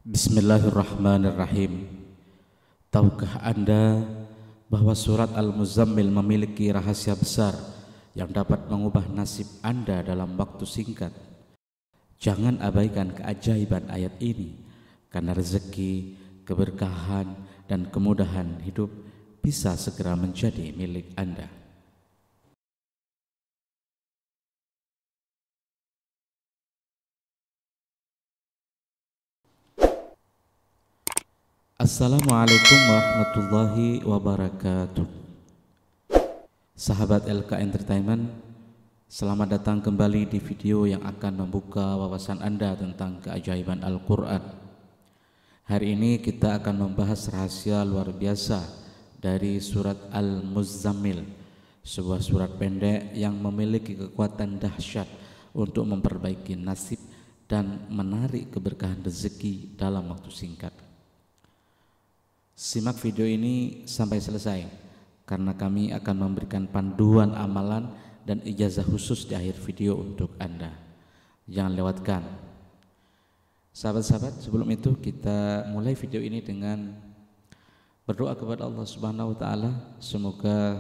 Bismillahirrahmanirrahim. Tahukah Anda bahwa surat Al-Muzammil memiliki rahasia besar yang dapat mengubah nasib Anda dalam waktu singkat? Jangan abaikan keajaiban ayat ini, karena rezeki, keberkahan, dan kemudahan hidup bisa segera menjadi milik Anda. Assalamualaikum warahmatullahi wabarakatuh. Sahabat LK Entertainment, selamat datang kembali di video yang akan membuka wawasan Anda tentang keajaiban Al-Quran. Hari ini kita akan membahas rahasia luar biasa dari surat Al-Muzammil, sebuah surat pendek yang memiliki kekuatan dahsyat untuk memperbaiki nasib dan menarik keberkahan rezeki dalam waktu singkat. Simak video ini sampai selesai, karena kami akan memberikan panduan amalan dan ijazah khusus di akhir video untuk Anda. Jangan lewatkan. Sahabat-sahabat, sebelum itu kita mulai video ini dengan berdoa kepada Allah Subhanahu wa taala. Semoga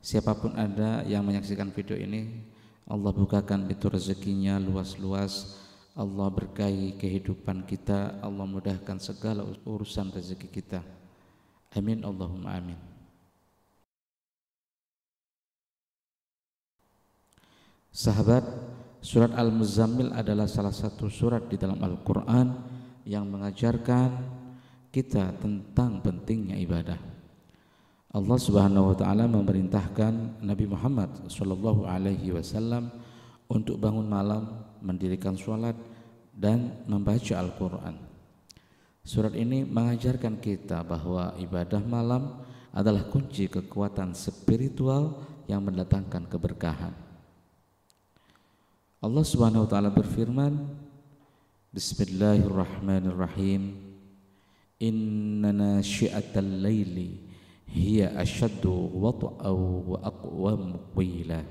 siapapun Anda yang menyaksikan video ini, Allah bukakan pintu rezekinya luas-luas, Allah berkahi kehidupan kita, Allah mudahkan segala urusan rezeki kita. Amin, Allahumma amin. Sahabat, surat Al-Muzammil adalah salah satu surat di dalam Al-Quran yang mengajarkan kita tentang pentingnya ibadah. Allah Subhanahu wa taala memerintahkan Nabi Muhammad sallallahu alaihi wasallam untuk bangun malam, mendirikan sholat, dan membaca Al-Quran. Surat ini mengajarkan kita bahwa ibadah malam adalah kunci kekuatan spiritual yang mendatangkan keberkahan. Allah Subhanahu wa taala berfirman, Bismillahirrahmanirrahim. Inna nasyi'atal laili hiya asyaddu wat'aw wa aqwam qila.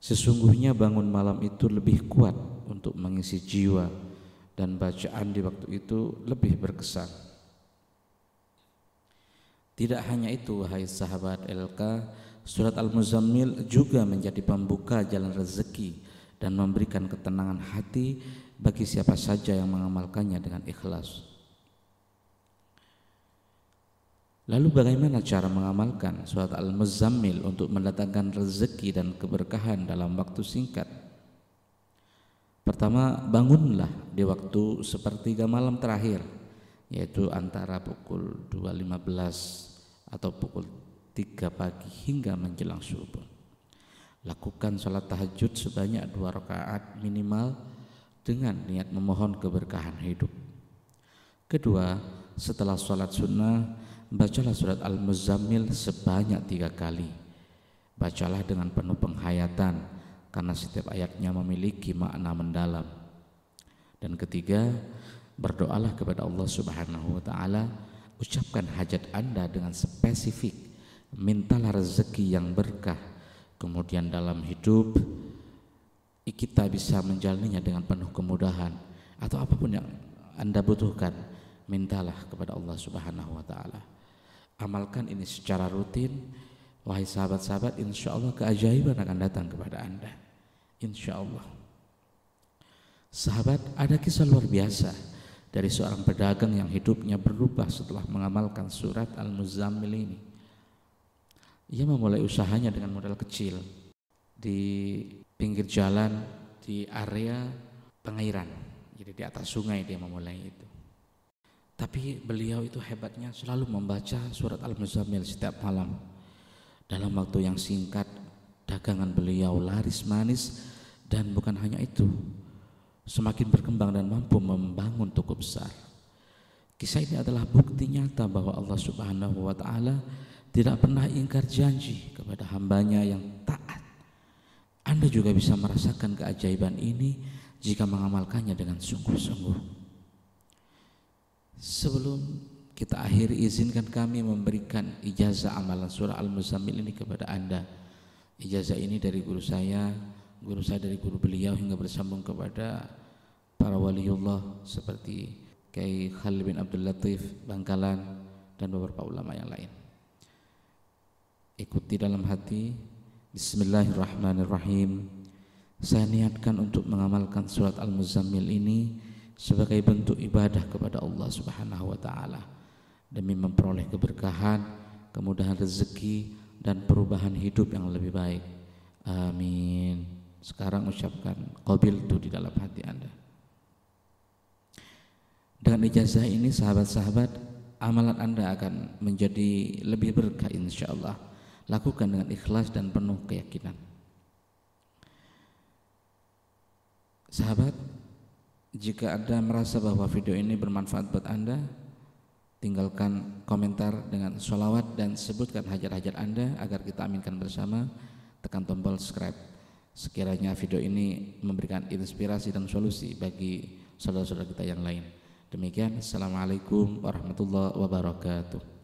Sesungguhnya bangun malam itu lebih kuat untuk mengisi jiwa, dan bacaan di waktu itu lebih berkesan. Tidak hanya itu, wahai sahabat LK, surat Al-Muzammil juga menjadi pembuka jalan rezeki dan memberikan ketenangan hati bagi siapa saja yang mengamalkannya dengan ikhlas. Lalu bagaimana cara mengamalkan surat Al-Muzammil untuk mendatangkan rezeki dan keberkahan dalam waktu singkat? Pertama, bangunlah di waktu sepertiga malam terakhir, yaitu antara pukul 2.15 atau pukul 3 pagi hingga menjelang subuh. Lakukan sholat tahajud sebanyak 2 rakaat minimal dengan niat memohon keberkahan hidup. Kedua, setelah sholat sunnah, bacalah surat Al-Muzammil sebanyak 3 kali. Bacalah dengan penuh penghayatan, karena setiap ayatnya memiliki makna mendalam. Dan ketiga, berdoalah kepada Allah Subhanahu wa taala, ucapkan hajat Anda dengan spesifik, mintalah rezeki yang berkah, kemudian dalam hidup kita bisa menjalaninya dengan penuh kemudahan, atau apapun yang Anda butuhkan, mintalah kepada Allah Subhanahu wa taala. Amalkan ini secara rutin, wahai sahabat-sahabat, insya Allah keajaiban akan datang kepada Anda, insya Allah. Sahabat, ada kisah luar biasa dari seorang pedagang yang hidupnya berubah setelah mengamalkan surat Al-Muzammil ini. Ia memulai usahanya dengan modal kecil di pinggir jalan di area pengairan, jadi di atas sungai dia memulai itu. Tapi beliau itu hebatnya selalu membaca surat Al-Muzammil setiap malam. Dalam waktu yang singkat, dagangan beliau laris manis, dan bukan hanya itu, semakin berkembang dan mampu membangun toko besar. Kisah ini adalah bukti nyata bahwa Allah Subhanahu wa taala tidak pernah ingkar janji kepada hambanya yang taat. Anda juga bisa merasakan keajaiban ini jika mengamalkannya dengan sungguh-sungguh. Sebelum kita akhiri, izinkan kami memberikan ijazah amalan surah Al-Muzammil ini kepada Anda. Ijazah ini dari guru saya dari guru beliau hingga bersambung kepada para waliullah seperti Kiai Khalil bin Abdul Latif Bangkalan dan beberapa ulama yang lain. Ikuti dalam hati. Bismillahirrahmanirrahim. Saya niatkan untuk mengamalkan surat Al-Muzammil ini sebagai bentuk ibadah kepada Allah Subhanahu wa taala demi memperoleh keberkahan, kemudahan rezeki dan perubahan hidup yang lebih baik. Amin. Sekarang ucapkan qabiltu di dalam hati Anda. Dengan ijazah ini sahabat-sahabat, amalan Anda akan menjadi lebih berkah insyaallah. Lakukan dengan ikhlas dan penuh keyakinan. Sahabat, jika Anda merasa bahwa video ini bermanfaat buat Anda, tinggalkan komentar dengan sholawat dan sebutkan hajat-hajat Anda agar kita aminkan bersama. Tekan tombol subscribe. Sekiranya video ini memberikan inspirasi dan solusi bagi saudara-saudara kita yang lain. Demikian, assalamualaikum warahmatullahi wabarakatuh.